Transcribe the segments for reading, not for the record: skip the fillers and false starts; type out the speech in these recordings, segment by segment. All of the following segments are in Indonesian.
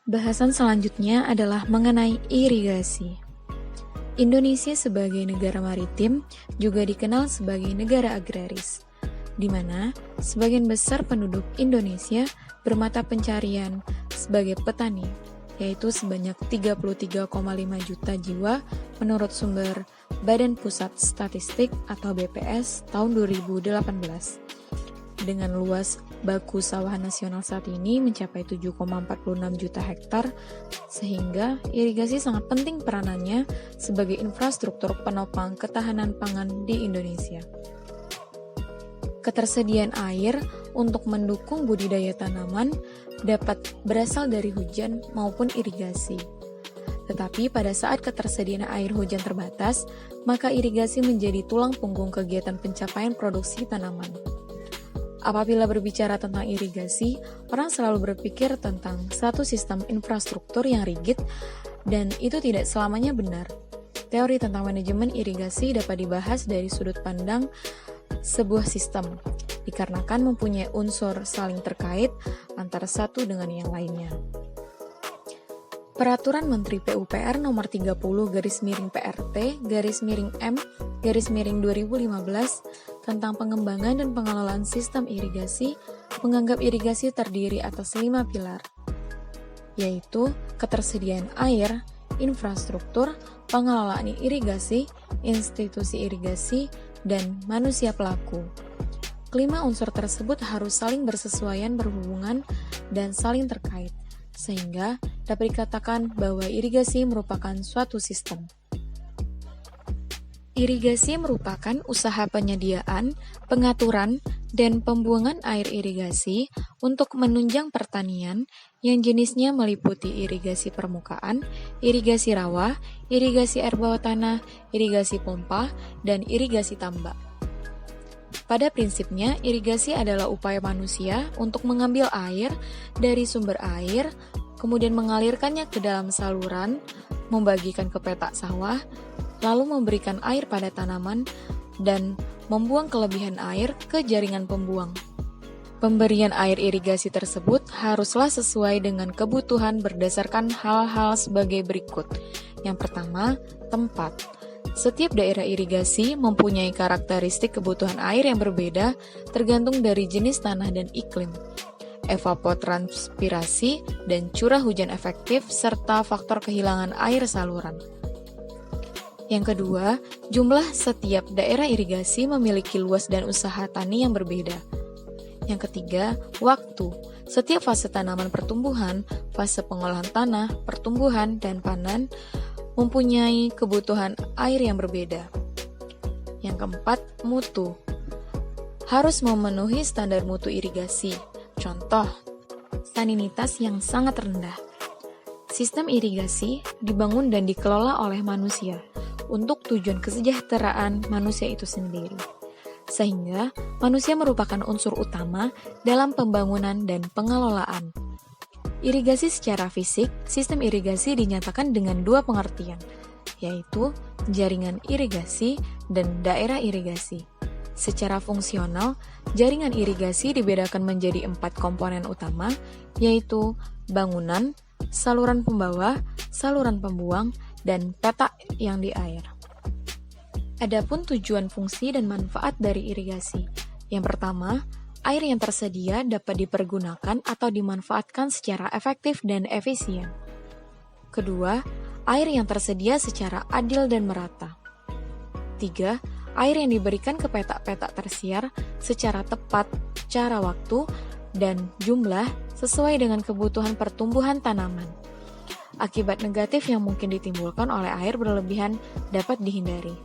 Bahasan selanjutnya adalah mengenai irigasi. Indonesia sebagai negara maritim juga dikenal sebagai negara agraris, di mana sebagian besar penduduk Indonesia bermata pencarian sebagai petani, yaitu sebanyak 33,5 juta jiwa menurut sumber Badan Pusat Statistik atau BPS tahun 2018. Dengan luas baku sawah nasional saat ini mencapai 7,46 juta hektar, sehingga irigasi sangat penting peranannya sebagai infrastruktur penopang ketahanan pangan di Indonesia. Ketersediaan air untuk mendukung budidaya tanaman dapat berasal dari hujan maupun irigasi. Tetapi pada saat ketersediaan air hujan terbatas, maka irigasi menjadi tulang punggung kegiatan pencapaian produksi tanaman. Apabila berbicara tentang irigasi, orang selalu berpikir tentang satu sistem infrastruktur yang rigid, dan itu tidak selamanya benar. Teori tentang manajemen irigasi dapat dibahas dari sudut pandang sebuah sistem, dikarenakan mempunyai unsur saling terkait antara satu dengan yang lainnya. Peraturan Menteri PUPR nomor 30/PRT/M/2015 tentang pengembangan dan pengelolaan sistem irigasi menganggap irigasi terdiri atas 5 pilar, yaitu ketersediaan air, infrastruktur, pengelolaan irigasi, institusi irigasi, dan manusia pelaku. Kelima unsur tersebut harus saling bersesuaian, berhubungan, dan saling terkait, sehingga dapat dikatakan bahwa irigasi merupakan suatu sistem. Irigasi merupakan usaha penyediaan, pengaturan, dan pembuangan air irigasi untuk menunjang pertanian yang jenisnya meliputi irigasi permukaan, irigasi rawa, irigasi air bawah tanah, irigasi pompa, dan irigasi tambak. Pada prinsipnya, irigasi adalah upaya manusia untuk mengambil air dari sumber air, kemudian mengalirkannya ke dalam saluran, membagikan ke petak sawah, lalu memberikan air pada tanaman, dan membuang kelebihan air ke jaringan pembuang. Pemberian air irigasi tersebut haruslah sesuai dengan kebutuhan berdasarkan hal-hal sebagai berikut. Yang pertama, tempat. Setiap daerah irigasi mempunyai karakteristik kebutuhan air yang berbeda tergantung dari jenis tanah dan iklim, evapotranspirasi, dan curah hujan efektif, serta faktor kehilangan air saluran. Yang kedua, jumlah setiap daerah irigasi memiliki luas dan usaha tani yang berbeda. Yang ketiga, waktu. Setiap fase tanaman pertumbuhan, fase pengolahan tanah, pertumbuhan, dan panen mempunyai kebutuhan air yang berbeda. Yang keempat, mutu. Harus memenuhi standar mutu irigasi. Contoh, salinitas yang sangat rendah. Sistem irigasi dibangun dan dikelola oleh manusia untuk tujuan kesejahteraan manusia itu sendiri. Sehingga manusia merupakan unsur utama dalam pembangunan dan pengelolaan. Irigasi secara fisik, sistem irigasi dinyatakan dengan dua pengertian, yaitu jaringan irigasi dan daerah irigasi. Secara fungsional, jaringan irigasi dibedakan menjadi 4 komponen utama, yaitu bangunan, saluran pembawa, saluran pembuang, dan petak yang di air. Adapun tujuan, fungsi, dan manfaat dari irigasi. Yang pertama, air yang tersedia dapat dipergunakan atau dimanfaatkan secara efektif dan efisien. Kedua, air yang tersedia secara adil dan merata. 3. Air yang diberikan ke petak-petak tersier secara tepat, cara waktu, dan jumlah sesuai dengan kebutuhan pertumbuhan tanaman. Akibat negatif yang mungkin ditimbulkan oleh air berlebihan dapat dihindari.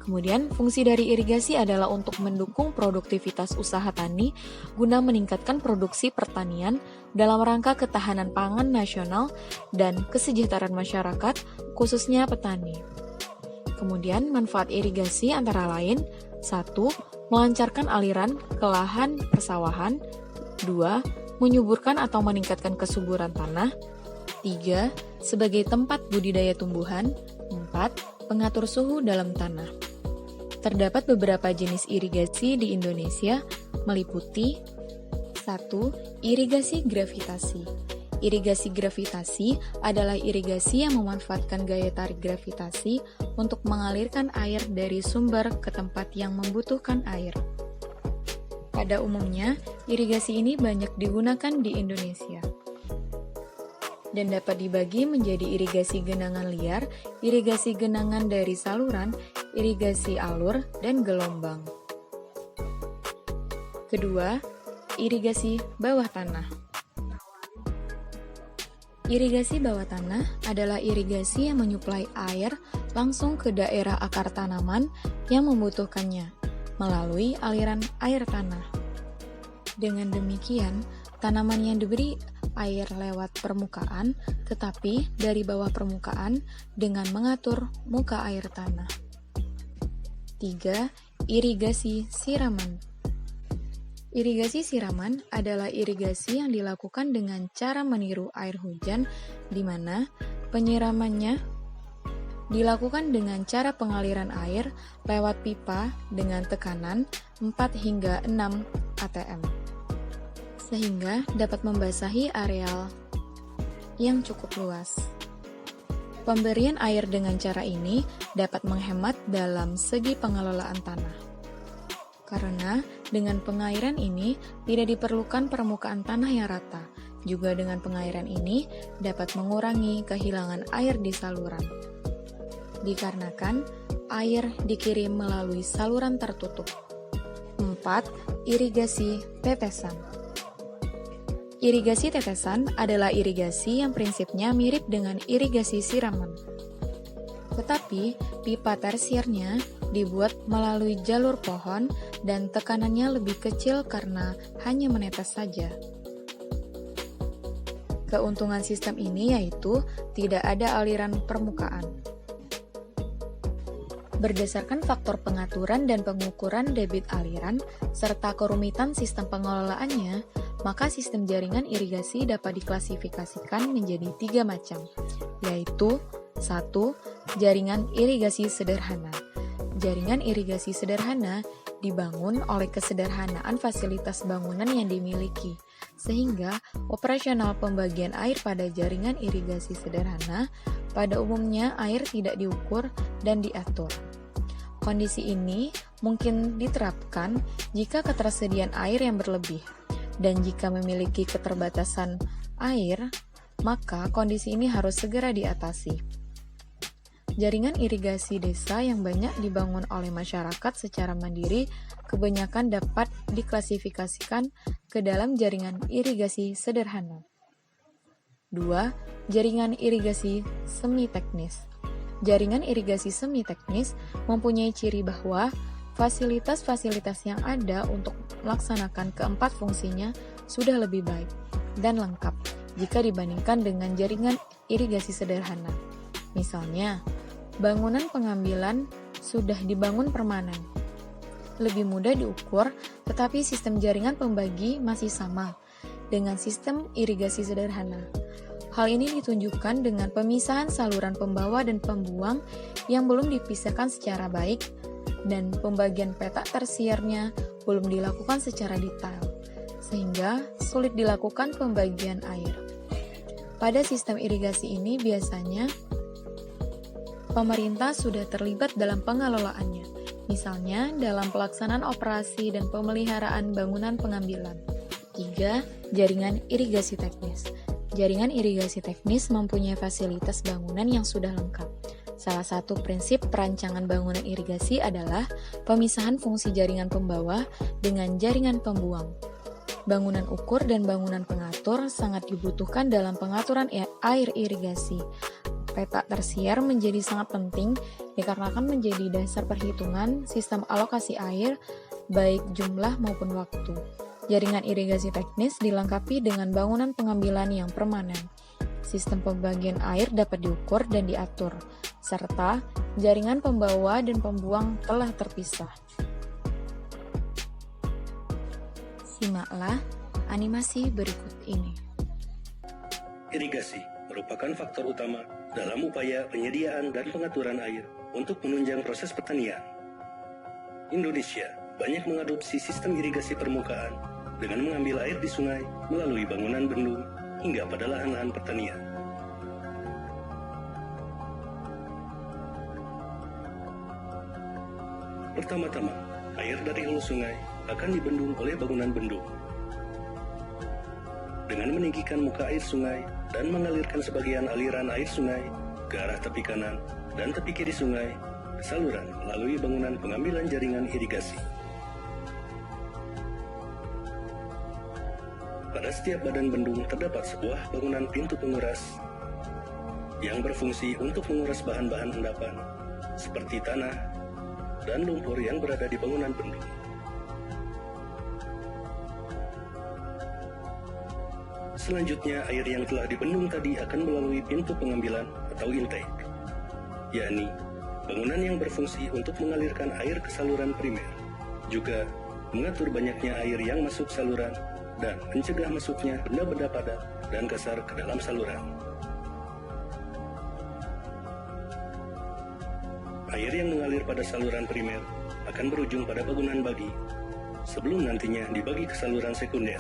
Kemudian, fungsi dari irigasi adalah untuk mendukung produktivitas usaha tani guna meningkatkan produksi pertanian dalam rangka ketahanan pangan nasional dan kesejahteraan masyarakat, khususnya petani. Kemudian, manfaat irigasi antara lain: 1. Melancarkan aliran ke lahan persawahan. 2. Menyuburkan atau meningkatkan kesuburan tanah. 3. Sebagai tempat budidaya tumbuhan. 4. Pengatur suhu dalam tanah. Terdapat beberapa jenis irigasi di Indonesia, meliputi 1. Irigasi gravitasi. Irigasi gravitasi adalah irigasi yang memanfaatkan gaya tarik gravitasi untuk mengalirkan air dari sumber ke tempat yang membutuhkan air. Pada umumnya, irigasi ini banyak digunakan di Indonesia dan dapat dibagi menjadi irigasi genangan liar, irigasi genangan dari saluran, irigasi alur, dan gelombang. Kedua, irigasi bawah tanah. Irigasi bawah tanah adalah irigasi yang menyuplai air langsung ke daerah akar tanaman yang membutuhkannya melalui aliran air tanah. Dengan demikian, tanaman yang diberi air lewat permukaan, tetapi dari bawah permukaan dengan mengatur muka air tanah. 3. Irigasi siraman. Irigasi siraman adalah irigasi yang dilakukan dengan cara meniru air hujan, di mana penyiramannya dilakukan dengan cara pengaliran air lewat pipa dengan tekanan 4 hingga 6 atm, sehingga dapat membasahi areal yang cukup luas. Pemberian air dengan cara ini dapat menghemat dalam segi pengelolaan tanah. Karena dengan pengairan ini tidak diperlukan permukaan tanah yang rata. Juga dengan pengairan ini dapat mengurangi kehilangan air di saluran. Dikarenakan air dikirim melalui saluran tertutup. 4. Irigasi tetesan. Irigasi tetesan adalah irigasi yang prinsipnya mirip dengan irigasi siraman. Tetapi pipa tersiernya dibuat melalui jalur pohon dan tekanannya lebih kecil karena hanya menetes saja. Keuntungan sistem ini yaitu tidak ada aliran permukaan. Berdasarkan faktor pengaturan dan pengukuran debit aliran serta kerumitan sistem pengelolaannya, maka sistem jaringan irigasi dapat diklasifikasikan menjadi 3 macam, yaitu 1. Jaringan irigasi sederhana. Jaringan irigasi sederhana dibangun oleh kesederhanaan fasilitas bangunan yang dimiliki, sehingga operasional pembagian air pada jaringan irigasi sederhana pada umumnya air tidak diukur dan diatur. Kondisi ini mungkin diterapkan jika ketersediaan air yang berlebih, dan jika memiliki keterbatasan air, maka kondisi ini harus segera diatasi. Jaringan irigasi desa yang banyak dibangun oleh masyarakat secara mandiri kebanyakan dapat diklasifikasikan ke dalam jaringan irigasi sederhana. 2. Jaringan irigasi semi-teknis. Jaringan irigasi semi-teknis mempunyai ciri bahwa fasilitas-fasilitas yang ada untuk melaksanakan keempat fungsinya sudah lebih baik dan lengkap jika dibandingkan dengan jaringan irigasi sederhana. Misalnya, bangunan pengambilan sudah dibangun permanen, lebih mudah diukur, tetapi sistem jaringan pembagi masih sama dengan sistem irigasi sederhana. Hal ini ditunjukkan dengan pemisahan saluran pembawa dan pembuang yang belum dipisahkan secara baik, dan pembagian petak tersiernya belum dilakukan secara detail, sehingga sulit dilakukan pembagian air. Pada sistem irigasi ini biasanya pemerintah sudah terlibat dalam pengelolaannya, misalnya dalam pelaksanaan operasi dan pemeliharaan bangunan pengambilan. 3. Jaringan irigasi teknis. Jaringan irigasi teknis mempunyai fasilitas bangunan yang sudah lengkap. Salah satu prinsip perancangan bangunan irigasi adalah pemisahan fungsi jaringan pembawa dengan jaringan pembuang. Bangunan ukur dan bangunan pengatur sangat dibutuhkan dalam pengaturan air irigasi. Peta tersier menjadi sangat penting dikarenakan menjadi dasar perhitungan sistem alokasi air, baik jumlah maupun waktu. Jaringan irigasi teknis dilengkapi dengan bangunan pengambilan yang permanen. Sistem pembagian air dapat diukur dan diatur, serta jaringan pembawa dan pembuang telah terpisah. Simaklah animasi berikut ini. Irigasi merupakan faktor utama dalam upaya penyediaan dan pengaturan air untuk menunjang proses pertanian. Indonesia banyak mengadopsi sistem irigasi permukaan dengan mengambil air di sungai melalui bangunan bendung hingga pada lahan-lahan pertanian. Pertama-tama, air dari hulu sungai akan dibendung oleh bangunan bendung. Dengan meninggikan muka air sungai dan mengalirkan sebagian aliran air sungai ke arah tepi kanan dan tepi kiri sungai ke saluran melalui bangunan pengambilan jaringan irigasi. Pada setiap badan bendung terdapat sebuah bangunan pintu penguras yang berfungsi untuk menguras bahan-bahan endapan seperti tanah dan lumpur yang berada di bangunan bendung. Selanjutnya, air yang telah dibendung tadi akan melalui pintu pengambilan atau intake, yakni bangunan yang berfungsi untuk mengalirkan air ke saluran primer, juga mengatur banyaknya air yang masuk saluran dan mencegah masuknya benda-benda padat dan kasar ke dalam saluran. Air yang mengalir pada saluran primer akan berujung pada bangunan bagi, sebelum nantinya dibagi ke saluran sekunder,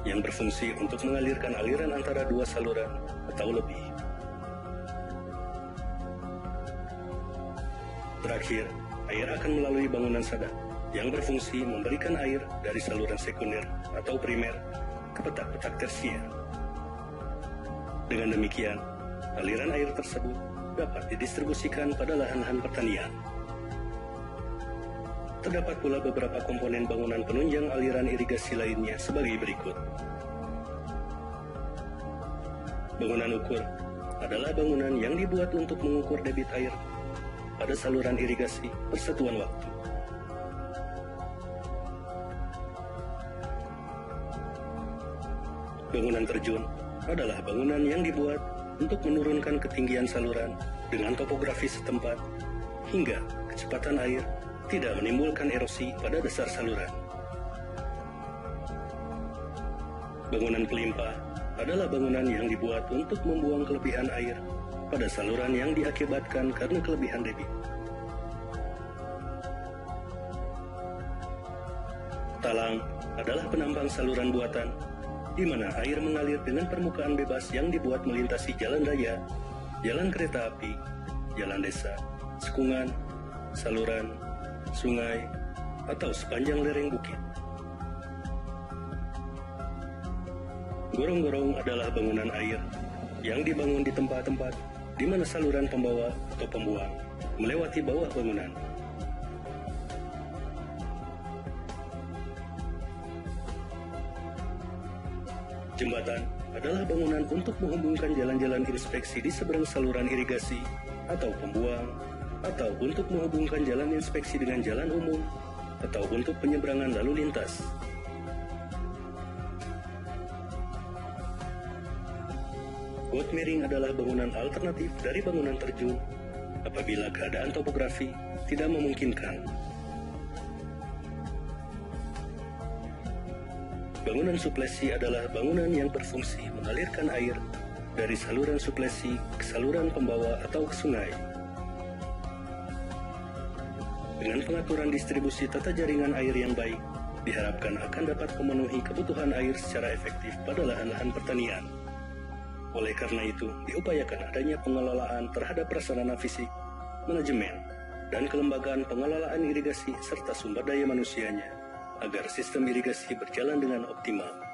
yang berfungsi untuk mengalirkan aliran antara dua saluran atau lebih. Terakhir, air akan melalui bangunan sadap yang berfungsi memberikan air dari saluran sekunder atau primer ke petak-petak tersier. Dengan demikian, aliran air tersebut dapat didistribusikan pada lahan-lahan pertanian. Terdapat pula beberapa komponen bangunan penunjang aliran irigasi lainnya sebagai berikut. Bangunan ukur adalah bangunan yang dibuat untuk mengukur debit air pada saluran irigasi persatuan waktu. Bangunan terjun adalah bangunan yang dibuat untuk menurunkan ketinggian saluran dengan topografi setempat hingga kecepatan air tidak menimbulkan erosi pada dasar saluran. Bangunan pelimpah adalah bangunan yang dibuat untuk membuang kelebihan air pada saluran yang diakibatkan karena kelebihan debit. Talang adalah penambang saluran buatan, di mana air mengalir dengan permukaan bebas yang dibuat melintasi jalan raya, jalan kereta api, jalan desa, sekungan, saluran, sungai, atau sepanjang lereng bukit. Gorong-gorong adalah bangunan air yang dibangun di tempat-tempat di mana saluran pembawa atau pembuang melewati bawah bangunan. Jembatan adalah bangunan untuk menghubungkan jalan-jalan inspeksi di seberang saluran irigasi atau pembuang, atau untuk menghubungkan jalan inspeksi dengan jalan umum, atau untuk penyeberangan lalu lintas. Got miring adalah bangunan alternatif dari bangunan terjun apabila keadaan topografi tidak memungkinkan. Bangunan suplesi adalah bangunan yang berfungsi mengalirkan air dari saluran suplesi ke saluran pembawa atau ke sungai. Dengan pengaturan distribusi tata jaringan air yang baik, diharapkan akan dapat memenuhi kebutuhan air secara efektif pada lahan-lahan pertanian. Oleh karena itu, diupayakan adanya pengelolaan terhadap prasarana fisik, manajemen, dan kelembagaan pengelolaan irigasi serta sumber daya manusianya, agar sistem irigasi berjalan dengan optimal.